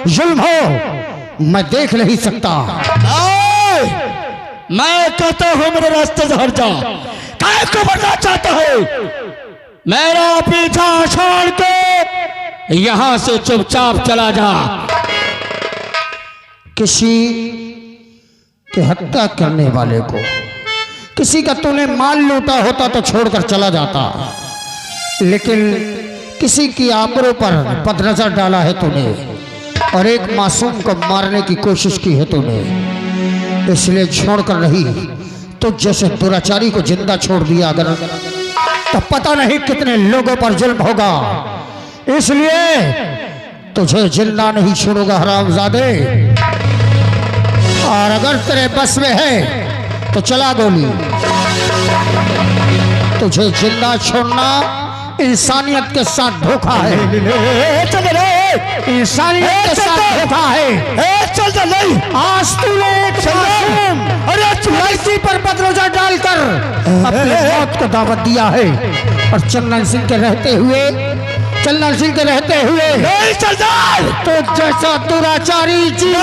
जुल्म हो मैं देख नहीं सकता। मैं कहता हूं मेरे रास्ते से हट जा। काय को बढ़ना चाहता है? मेरा पीछा छोड़ के यहां से चुपचाप चला जा। किसी की हत्या करने वाले को, किसी का तूने माल लूटा होता तो छोड़कर चला जाता, लेकिन किसी की आबरू पर बदनजर डाला है तूने और एक मासूम को मारने की कोशिश की है तूने, इसलिए छोड़कर नहीं तो जैसे दुराचारी को जिंदा छोड़ दिया अगर तो पता नहीं कितने लोगों पर जुल्म होगा, इसलिए तुझे जिंदा नहीं छोड़ूंगा हरामजादे। और अगर तेरे बस में है तो चला गोली। तुझे जिंदा छोड़ना इंसानियत के साथ धोखा है। इंसानियत के साथ धोखा है। चल चल आज तूने लड़की पर बदनजर डालकर अपनी मौत को दावत दिया है और चंदन सिंह के रहते हुए नहीं चल जा तो जैसा दुराचारी जी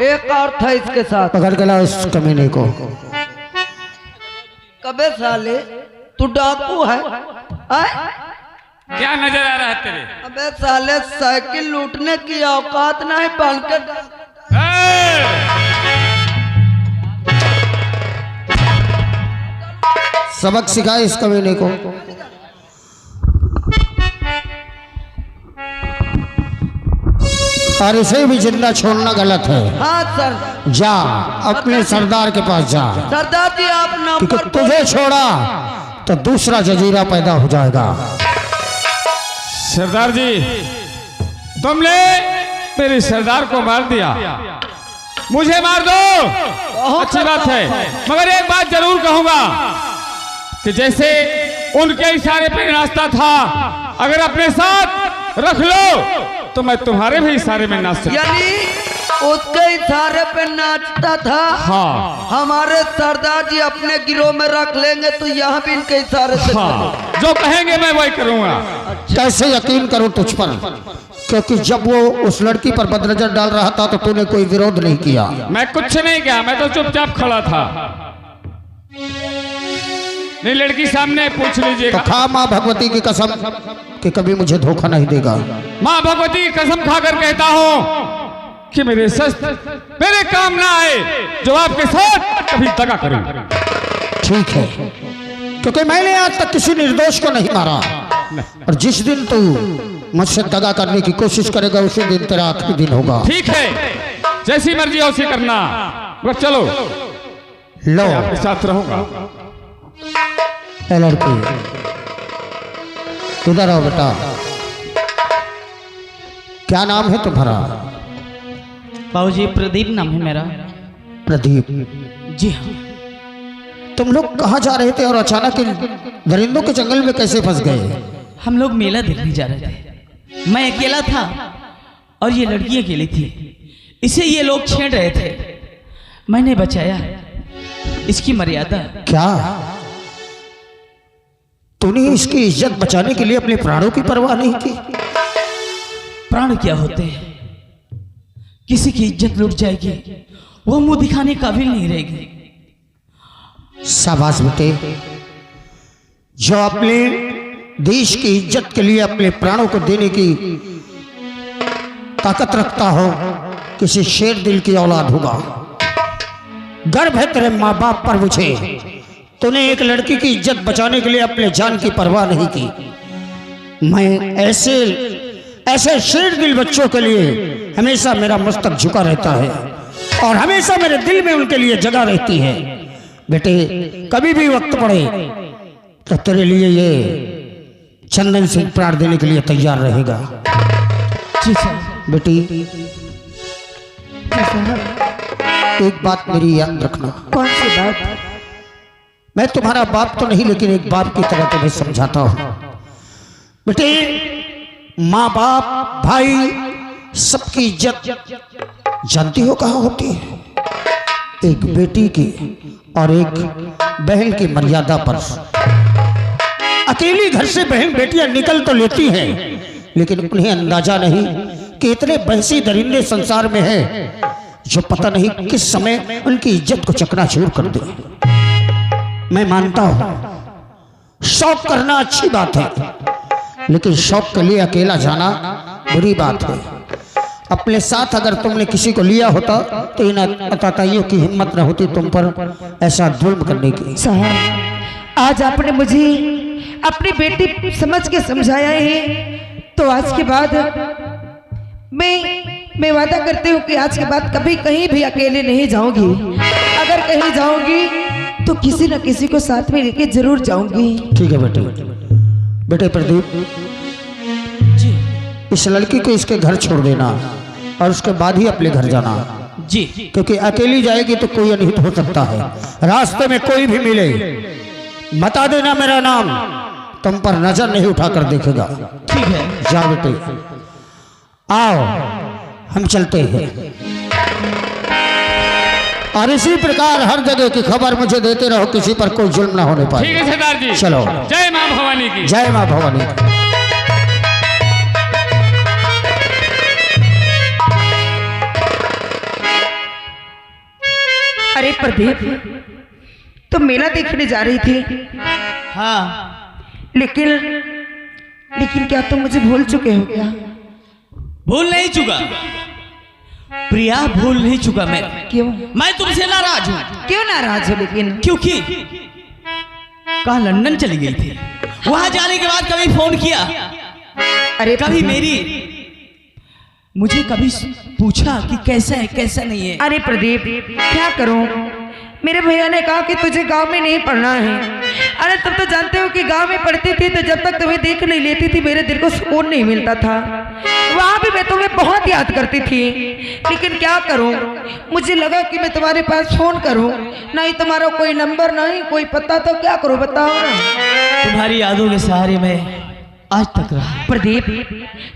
एक और था इसके साथ। पकड़ के लाओ इस कमीने को। कबे साले तू डाकू है? क्या नजर आ रहा है तेरे? अबे साले साइकिल लूटने की औकात नहीं बन के। सबक सिखाए इस कमीने को। और इसे भी जिंदा छोड़ना गलत है। हाँ सर। जा अपने सरदार के पास जा। सरदार जी आप क्योंकि तुझे छोड़ा तो दूसरा जजीरा पैदा हो जाएगा। सरदार जी तुमने मेरे सरदार को मार दिया, मुझे मार दो अच्छी बात है, मगर एक बात जरूर कहूंगा कि जैसे उनके इशारे पे नाचता था अगर अपने साथ रख लो तो मैं तुम्हारे भी इशारे में नाच सकता। यानी उसके इशारे पे नाचता था। हाँ। हमारे सरदार जी अपने गिरोह में रख लेंगे तो यहाँ भी इनके इशारे से। हाँ। जो कहेंगे मैं वही करूंगा। कैसे यकीन करूं तुझ पर, क्योंकि जब वो उस लड़की पर बदनजर डाल रहा था तो तूने कोई विरोध नहीं किया। मैं कुछ नहीं किया, मैं तो चुपचाप खड़ा था। नहीं लड़की सामने पूछ लीजिएगा। तो खा माँ भगवती की कसम कि कभी मुझे धोखा नहीं देगा। माँ भगवती की कसम खाकर कहता हूँ कि मेरे शस्त्र मेरे काम ना आए जो आपके साथ कभी दगा करूं। ठीक है, क्योंकि मैंने आज तक किसी निर्दोष को नहीं मारा और जिस दिन तू मुझसे दगा करने की कोशिश करेगा उसी दिन तेरा आखिरी दिन होगा। ठीक है, जैसी मर्जी उसी करना, बस चलो लो आपके साथ रहूंगा। लड़की इधर आओ बेटा। क्या नाम है तुम्हारा? बाबूजी प्रदीप नाम है मेरा। प्रदीप जी हाँ। तुम लोग कहाँ जा रहे थे और अचानक दरिंदों के जंगल में कैसे फंस गए? हम लोग मेला देखने जा रहे थे। मैं अकेला था और ये लड़की अकेली थी, इसे ये लोग छेड़ रहे थे। मैंने बचाया, इसकी मर्यादा। क्या तूने इसकी इज्जत बचाने के लिए अपने प्राणों की परवाह नहीं की? प्राण क्या होते हैं? किसी की इज्जत लुट जाएगी, वो मुंह दिखाने काबिल नहीं रहेगी। शाबाश बेटे, जो अपने देश की इज्जत के लिए अपने प्राणों को देने की ताकत रखता हो, किसी शेर दिल की औलाद होगा। गर्व है तेरे माँ बाप पर मुझे। तूने एक लड़की की इज्जत बचाने के लिए अपने जान की परवाह नहीं की। मैं ऐसे शेर दिल बच्चों के लिए हमेशा मेरा मस्तक झुका रहता है और हमेशा मेरे दिल में उनके लिए जगह रहती है। बेटे, कभी भी वक्त पड़े तो तेरे लिए ये चंदन सिंह प्राण देने के लिए तैयार रहेगा। जी सर। बेटी, एक बात मेरी याद रखना। कौन सी बात? मैं तुम्हारा बाप तो नहीं, लेकिन एक बाप की तरह तुम्हें समझाता हूं। बेटे, माँ बाप भाई सबकी इज्जत जानती हो कहाँ होती है? एक बेटी की और एक बहन की मर्यादा पर। अकेली घर से बहन बेटियां निकल तो लेती हैं, लेकिन उन्हें अंदाजा नहीं कि इतने बहसी दरिंदे संसार में हैं जो पता नहीं किस समय उनकी इज्जत को चकनाचूर कर दे। मैं मानता हूं शौक करना अच्छी बात है, लेकिन शौक के लिए अकेला जाना बुरी बात है। अपने साथ अगर तुमने किसी को लिया होता तो इन अताताइयों की हिम्मत न होती तुम पर ऐसा जुल्म करने की। साहब, आज आपने मुझे अपनी बेटी समझ के समझाया है, तो आज के बाद मैं वादा करती हूँ कि आज के बाद कभी कहीं भी अकेले नहीं जाऊंगी। अगर कहीं जाऊंगी तो किसी न किसी को साथ में लेके जरूर जाऊंगी। ठीक है बेटे। बेटे प्रदीप, इस लड़की को इसके घर छोड़ देना और उसके बाद ही अपने घर जाना जी। क्योंकि अकेली जाएगी तो कोई अनहित हो सकता है। रास्ते में कोई भी मिले बता देना मेरा नाम, तुम पर नजर नहीं उठाकर देखेगा। ठीक है। जा बेटे, आओ हम चलते हैं। और इसी प्रकार हर जगह की खबर मुझे देते रहो, किसी पर कोई जुल्म ना होने पाए। ठीक है सरदार जी। चलो। जय मां भवानी की। जय मां भवानी। अरे प्रदीप, तुम मेला देखने जा रही थी, हाँ, लेकिन क्या तुम मुझे भूल चुके हो क्या? भूल नहीं चुका प्रिया, भूल नहीं चुका मैं। क्यों? मैं तुमसे नाराज हूँ। क्यों नाराज हो? लेकिन क्योंकि कहा लंदन चली गई थी, वहां जाने के बाद कभी फोन किया, अरे कभी मुझे कभी पूछा कि कैसा है कैसा नहीं है। अरे प्रदीप, क्या करूं? मेरे भैया ने कहा कि तुझे गांव में नहीं पढ़ना है। अरे तुम तो जानते हो कि गांव में पढ़ती थी तो जब तक तुम्हें देख नहीं लेती थी मेरे दिल को सुकून नहीं मिलता था। वहां भी मैं तुम्हें बहुत याद करती थी, लेकिन क्या करूं, मुझे लगा कि मैं तुम्हारे पास फोन करूं, नहीं तुम्हारा कोई नंबर नहीं कोई पता, तो क्या करूं बताओ ना। तुम्हारी यादों के सहारे में आज तक रहा। प्रदीप,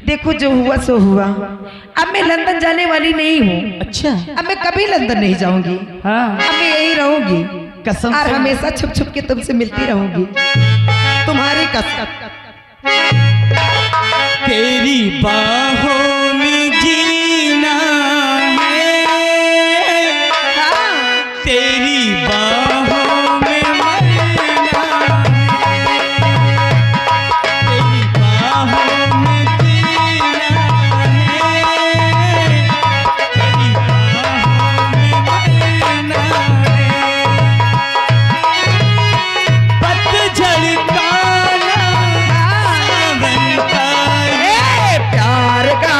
देखो जो हुआ सो हुआ। अब मैं लंदन जाने वाली नहीं हूँ। अच्छा। अब मैं कभी लंदन नहीं जाऊंगी। हाँ। अब मैं यही रहूंगी कसम और से। हमेशा छुप छुप के तुमसे मिलती रहूंगी, तुम्हारी कसम। तेरी बाहों में जीना है, तेरी बाहों में मरना है, तेरी बाहों में जीना है, तेरी बाहों में मरना है। पतझड़ का सावन का प्यार का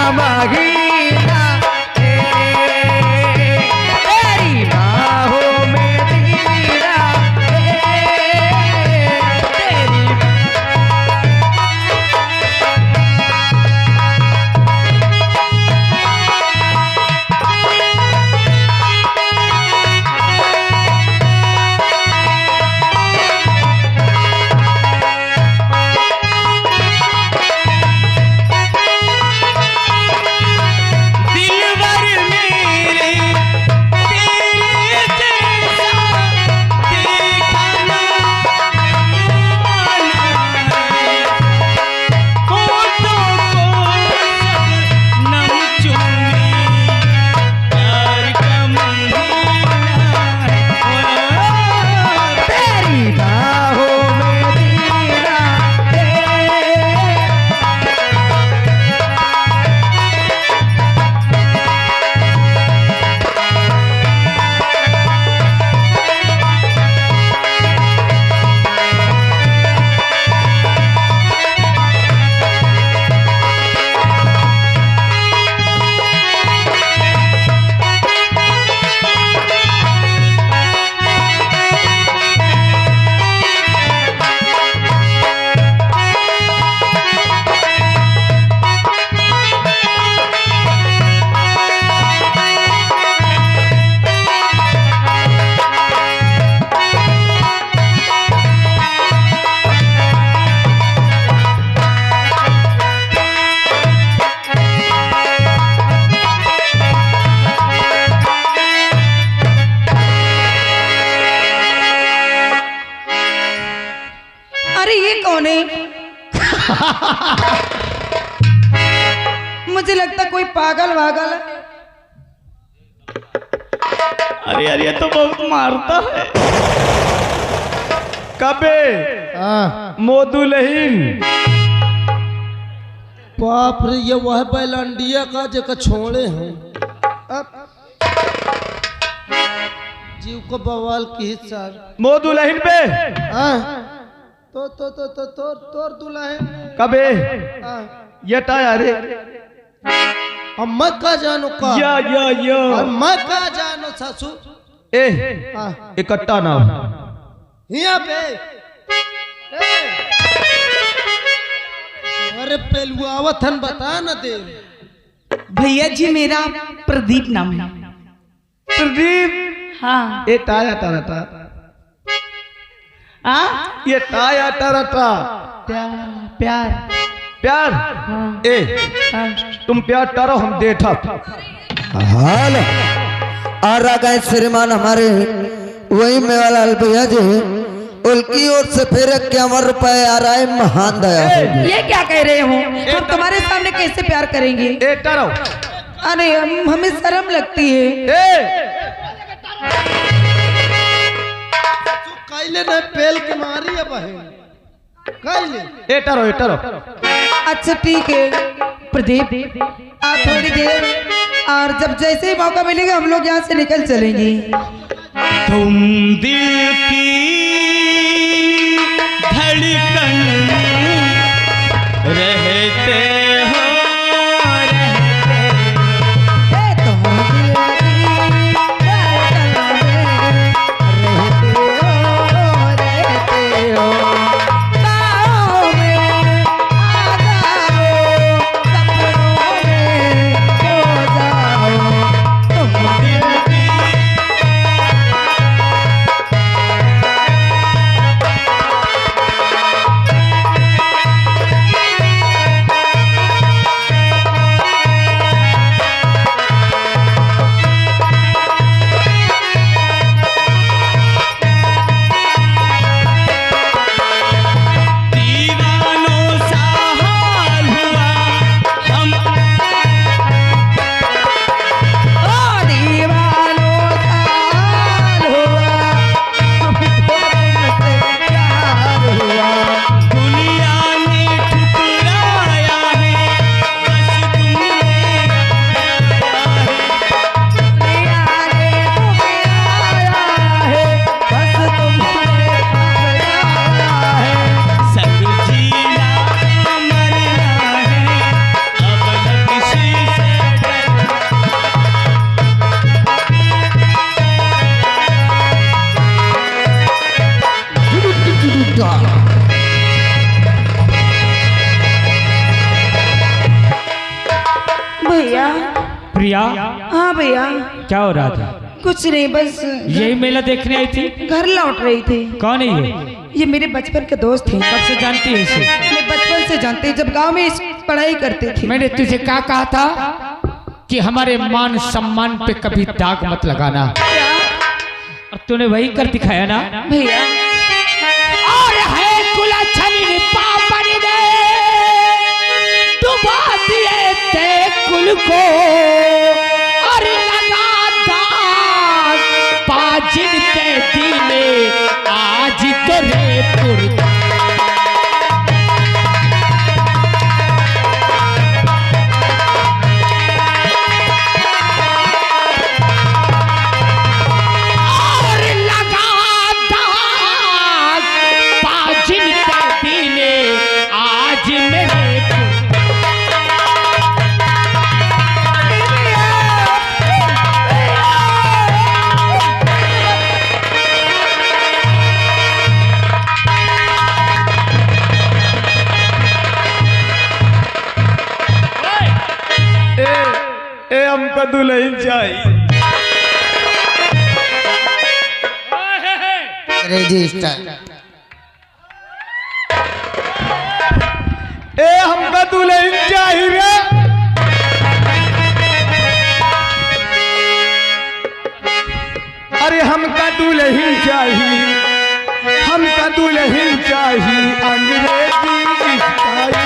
मुझे लगता कोई पागल वागल है। अरे यार ये तो बहुत मारता है। कबे मोदुलहीन बाप रे, ये वह बैलांडिया का जगह छोड़े हैं। अब जीव को बवाल की हिस्सा मोदुलहीन पे तोर दुल्हन कबे ये टाया रे अब मैं का जानो का या और मैं का जानो सासू ए इकट्ठा ना यहाँ पे अरे पेलुआवत हन बता न दे। भैया जी मेरा प्रदीप नाम है। प्रदीप हाँ ये टाया टाटा हाँ ये टाया टाटा प्यार प्यार प्यार ए तुम प्यार टारो हम देठा हाल आ रहा गए श्रीमान हमारे वही मेवालाल भैया जी उनकी ओर से फिर 51 रुपए आ रहा है। महान दया होगी। ये क्या कह रहे हो? हम तुम्हारे सामने कैसे प्यार करेंगे? ए टारो अरे हमें शर्म लगती है। ए काइले ने पेल के मारी है बहन काइले। ए टारो अच्छा ठीक है प्रदीप, आप थोड़ी देर और जब जैसे ही मौका मिलेगा हम लोग यहाँ से निकल चलेंगे। तुम दिल की धड़कन रहते हो भैया। प्रिया हाँ भैया। क्या हो रहा था? कुछ नहीं, बस यही मेला देखने आई थी। घर लौट रही थी। कौन है ये? ये मेरे बचपन के दोस्त थे। कब से जानती है इसे? मैं बचपन से जानती हूँ, जब गांव में पढ़ाई करती थी। मैंने तुझे क्या कहा था कि हमारे मान सम्मान पे कभी दाग मत लगाना, और तूने वही कर दिखाया ना भैया। और है कुलछनी पापन ने डुबा दिए थे कुल को, और लगा दाग पाजिन के दिले आज तो रे पुर। हमको दुल्हन चाहिए। रजिस्टर ए हमको दुल्हन चाहिए रे। अरे हमका दुल्हन चाहिए, हमका दुल्हन चाहिए अंग्रेजी स्टाइल।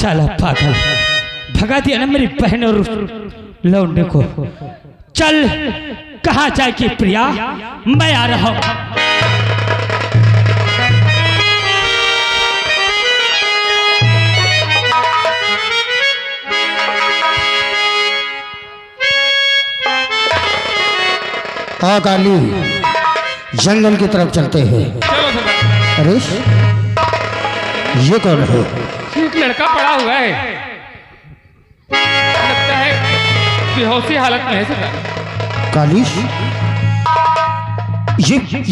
साला पागल भगा दिया ना मेरी बहन और लौंडे को। चल कहाँ जाएगी प्रिया, मैं आ रहा हूँ। हाँ काली, जंगल की तरफ चलते हैं। चलो सरदार। अरे ये कौन है? एक लड़का पड़ा हुआ है, लगता है बेहोशी हालत में है सरदार। काली,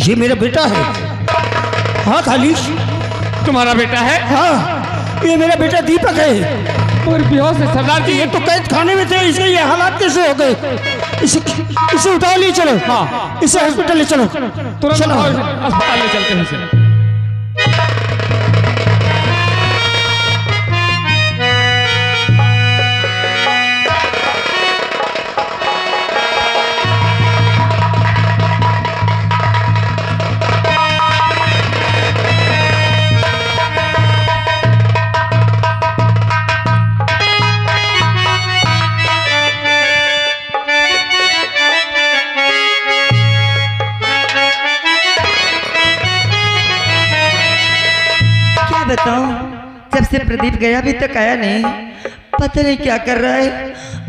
ये मेरा बेटा है। हाँ काली, तुम्हारा बेटा है? हाँ ये मेरा बेटा दीपक है। और बेहोश है सरदार जी। ये तो कैद खाने में थे, इसके ये हालात कैसे हो गए? इसे उठा ले चलो। हाँ इसे हॉस्पिटल ले चलो। तुरंत चलो अस्पताल ले चलते हैं इसे। बताऊं, जब से प्रदीप गया अभी तक आया नहीं, पता नहीं क्या कर रहा है।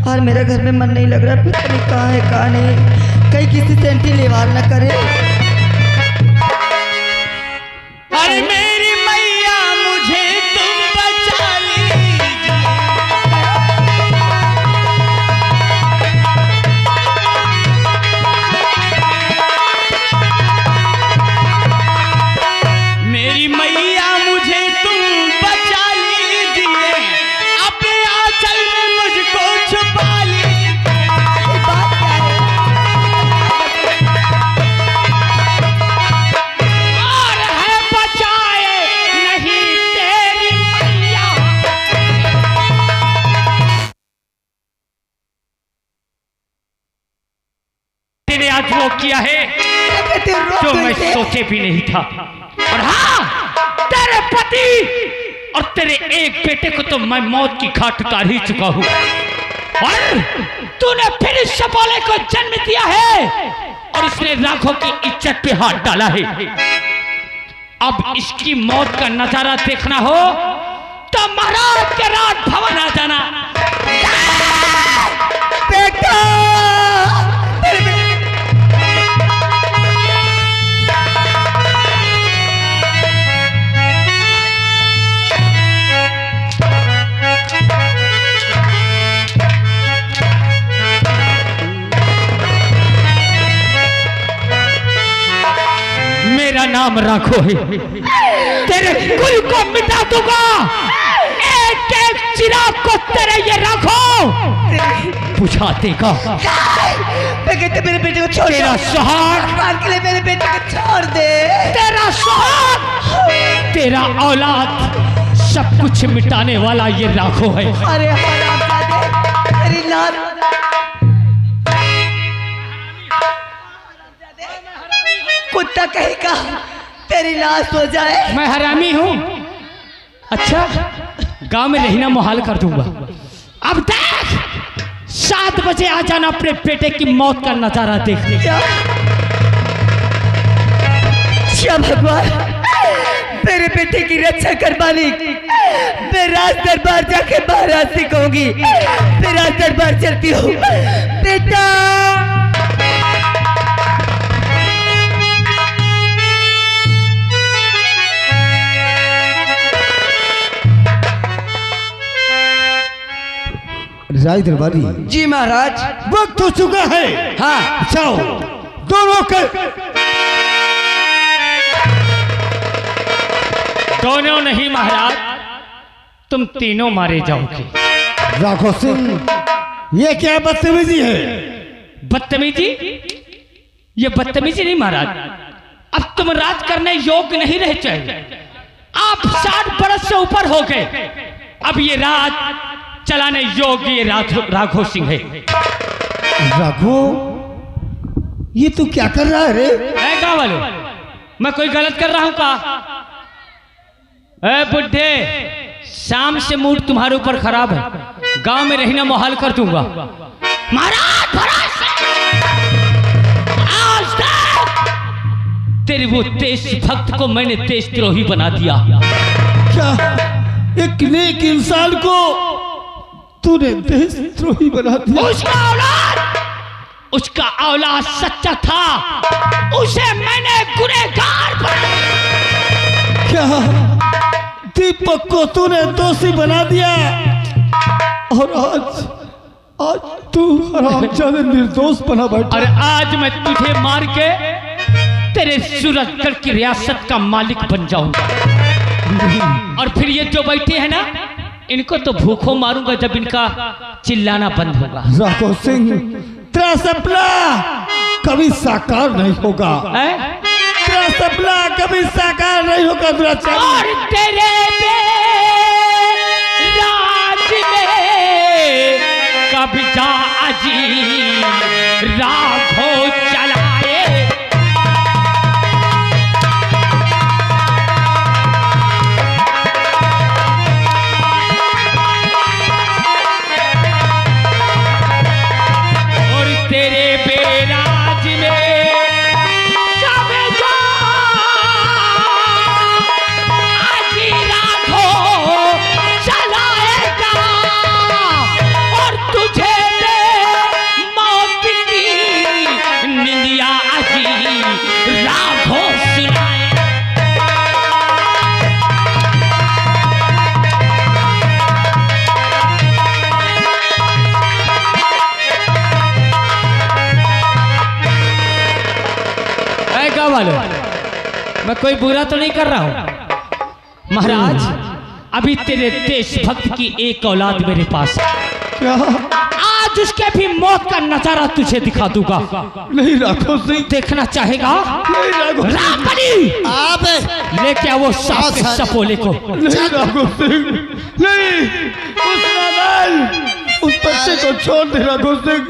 और मेरा घर में मन नहीं लग रहा, पता नहीं कहाँ है कहाँ नहीं, कहीं किसी से एंटी लेवार न करे। अरे मेरी मैया मुझे तुम बचा लीजिए, मेरी मैया मुझे तुम बचा लीजिए, अपने आंचल में मुझको छुपा लीजिए। बात क्या है? और है बचाए नहीं तेरी मैया। तेरे आज वो किया है जो मैं सोचे भी नहीं था। और हाँ, तेरे पति और तेरे एक बेटे को तो मैं मौत की घाट उतार ही चुका हूं। और तूने फिर इस शपाले को जन्म दिया है और इसने लाखों की इज्जत पे हाथ डाला है। अब इसकी मौत का नजारा देखना हो तो महाराज के राज भवन आ जाना। बेटा, मेरा नाम राखो है, तेरे कुल को मिटा दूंगा। एक एक चिराग को तेरे ये राखो बुझा देगा। मैं कहते मेरे बेटे को छोड़ तेरा दे। सुहाग, भगवान के लिए मेरे बेटे को छोड़ दे। तेरा सुहाग, तेरा औलाद, सब कुछ मिटाने वाला ये राखो है। अरे हरामजादे, तेरी लात। कुत्ता कहेगा तेरी लाश हो जाए। मैं हरामी हूँ? अच्छा, गांव में रहना मुहाल कर दूंगा। अब देख, 7 बजे आ जाना अपने बेटे की मौत का नजारा देखने। क्या भगवान, मेरे बेटे की रक्षा कर मालिक। मैं राज दरबार जाके महाराज से कहूंगी। मैं राज दरबार चलती हूँ। बेटा, राज दरबारी, जी महाराज। वक्त हो चुका है। हाँ जाओ दोनों के। दोनों नहीं महाराज, तुम तीनों मारे जाओगे। राघो सिंह, ये क्या बदतमीजी है? बदतमीजी? ये बदतमीजी नहीं महाराज। अब तुम राज करने योग्य नहीं रह चाहिए। आप 60 बरस से ऊपर हो गए। अब ये राज चलाने योग्य ये राघो सिंह है। राघो, ये तू क्या कर रहा है रे? मैं क्या बोलूं? मैं कोई गलत कर रहा हूं का? ए बुड्ढे, शाम से मूड तुम्हारे ऊपर खराब है, गांव में रहना मुहाल कर दूंगा। महाराज आज तक तेरे वो देशभक्त को मैंने देशद्रोही बना दिया। क्या एक नेक इंसान को तूने देशद्रोही बना दिया? उसका औलाद सच्चा था, उसे मैंने गुनहगार बना दिया। क्या दीपक को तूने दोषी बना दिया और आज तू हरामजादे निर्दोष बना बैठा। और आज मैं तुझे मार के तेरे सूरजगढ़ की रियासत का मालिक बन जाऊंगा। और फिर ये जो बैठे हैं ना, इनको तो भूखों मारूंगा जब इनका चिल्लाना बंद होगा। राघव सिंह, तेरा सपना कभी साकार नहीं होगा। तेरा सपना कभी साकार नहीं होगा दुराचारी। और तेरे राज में कब्जा अजीम राघव चलाए। तेरे बेराज में कब्जा अजी राघव चलाएगा। और तुझे मौत की निंदिया अजी राघव सुनाए। मैं कोई बुरा तो नहीं कर रहा हूं महाराज। अभी तेरे देशभक्त की एक औलाद मेरे पास है। क्या? आज उसके भी मौत का नजारा तुझे दिखा दूंगा। नहीं राघव सिंह, देखना चाहेगा? नहीं राघव, आप लेके आओ सांप के सपोले को। नहीं राघव सिंह, नहीं, उस नादान, उस बच्चे को छोड़ दे राघव सिंह।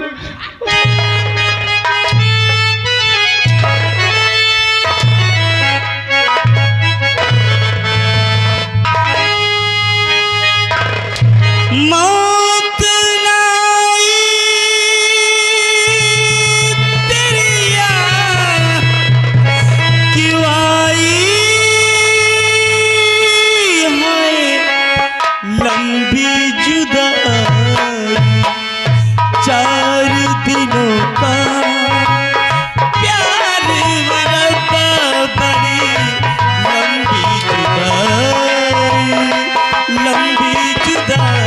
मौत लाई तेरिया क्यों आई है लंबी जुदाई। 4 दिनों का प्यार बरपा बड़ी लंबी जुदाई, लंबी जुदाई।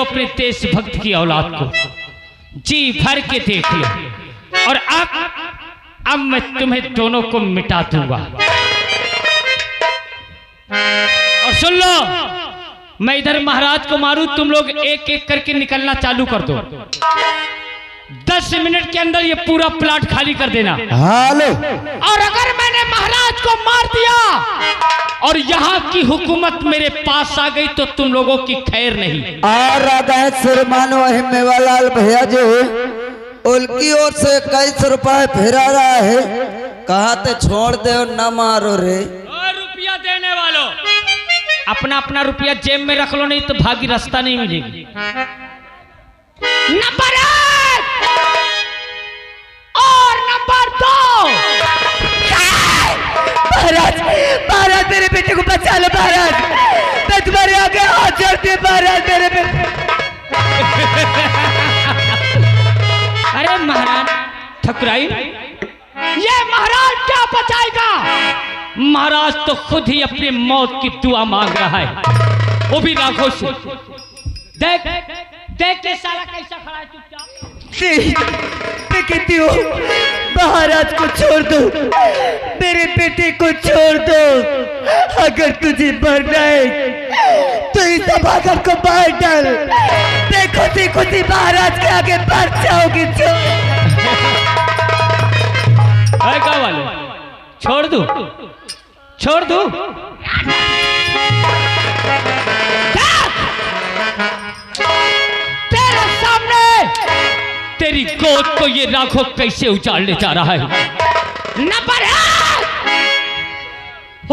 अपने देशभक्त की औलाद को जी भर के देख लो। और अब अब मैं तुम्हें दोनों को मिटा दूंगा। और सुन लो, मैं इधर महाराज को मारूं, तुम लोग एक एक करके निकलना चालू कर दो। 10 मिनट के अंदर ये पूरा प्लाट खाली कर देना। हेलो, और अगर मैंने महाराज को मार दिया और यहाँ की हुकूमत मेरे पास आ गई तो तुम लोगों की खैर नहीं। और आ गए श्रीमान वही मेवालाल भैया जो उनकी ओर से 21 रुपए फेरा रहा है। कहा ते छोड़ दे और न मारो रे। और रुपया देने वालों, अपना अपना रुपया जेब में रख लो, नहीं तो भागी रास्ता नहीं मिलेगी। नंबर 1 और नंबर 2। महाराज, महाराज मेरे बेटे को बचा लो महाराज, मैं तुम्हारे आगे हाथ जोड़ती हूँ महाराज, मेरे बेटे। अरे महाराज ठकुराई, ये महाराज क्या बचाएगा? महाराज तो खुद ही अपनी मौत की दुआ मांग रहा है, वो भी राखों से। देख देख के साला कैसा खड़ा है चुपचाप। मैं कहती हूँ महाराज को छोड़ दो, मेरे बेटे को छोड़ दो। अगर तुझे मरना है तो इस सभागर को मार डाल, मैं खुशी खुशी महाराज के आगे बढ़ जाओगी। क्या वाले, छोड़ दूं? छोड़ दूं? तेरे सामने तेरी गोद को ये राघव कैसे उजाड़ने जा रहा है। नंबर 1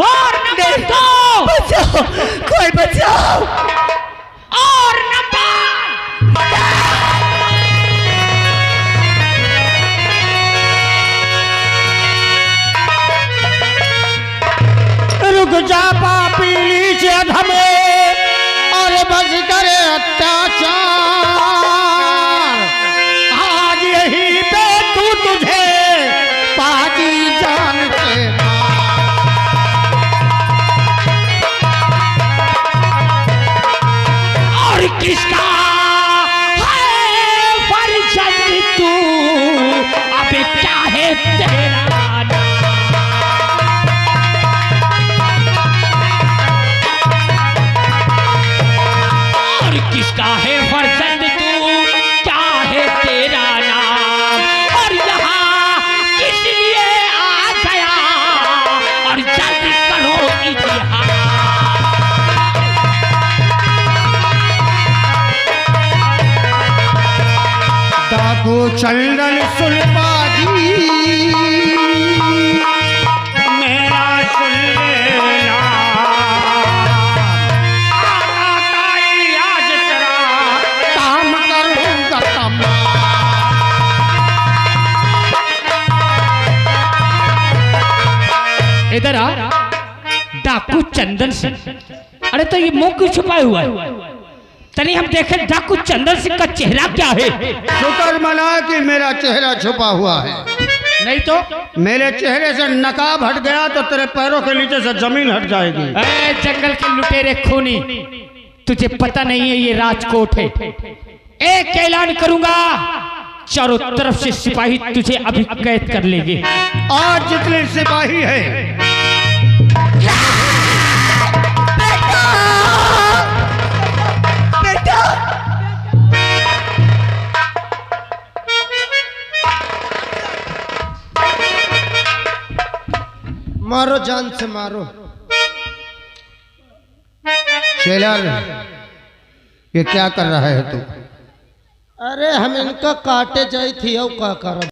और नंबर 2। बचाओ, कोई बचाओ। और नंबर रुक जा पापी लीचे हमें और बस करे अत्याचार। आज यही पे तू तुझे पाजी जान से और किसका है फर्जंद तू, अब क्या है तेरा नाम? और किसका है फर्जंद तू, क्या है तेरा नाम? और यहाँ किस लिए आ गया? और जल्दी करो इतिहास। डाकू चंदन सुनपाजी मेरा सुन लेना। आका ताई आज तेरा काम करूंगा तमाम। इधर आ डाकू चंदन सिंह। अरे तो ये मुंह क्यों छुपाए हुआ है? तनी हम देखे डाकू चंदन सिंह का चेहरा क्या है। शुक्र मना कि मेरा चेहरा छुपा हुआ है, नहीं तो मेरे चेहरे से नकाब हट गया तो तेरे पैरों के नीचे से जमीन हट जाएगी। ए, जंगल के लुटेरे खूनी, तुझे पता नहीं है ये राजकोट है। एक ऐलान करूंगा, चारों तरफ से सिपाही तुझे अभी कैद कर लेंगे। आज जितने सिपाही है मारो, जान से मारो। शेलार, ये क्या कर रहा है तू? अरे हम इनका काटे जाई थी, अब क्या कर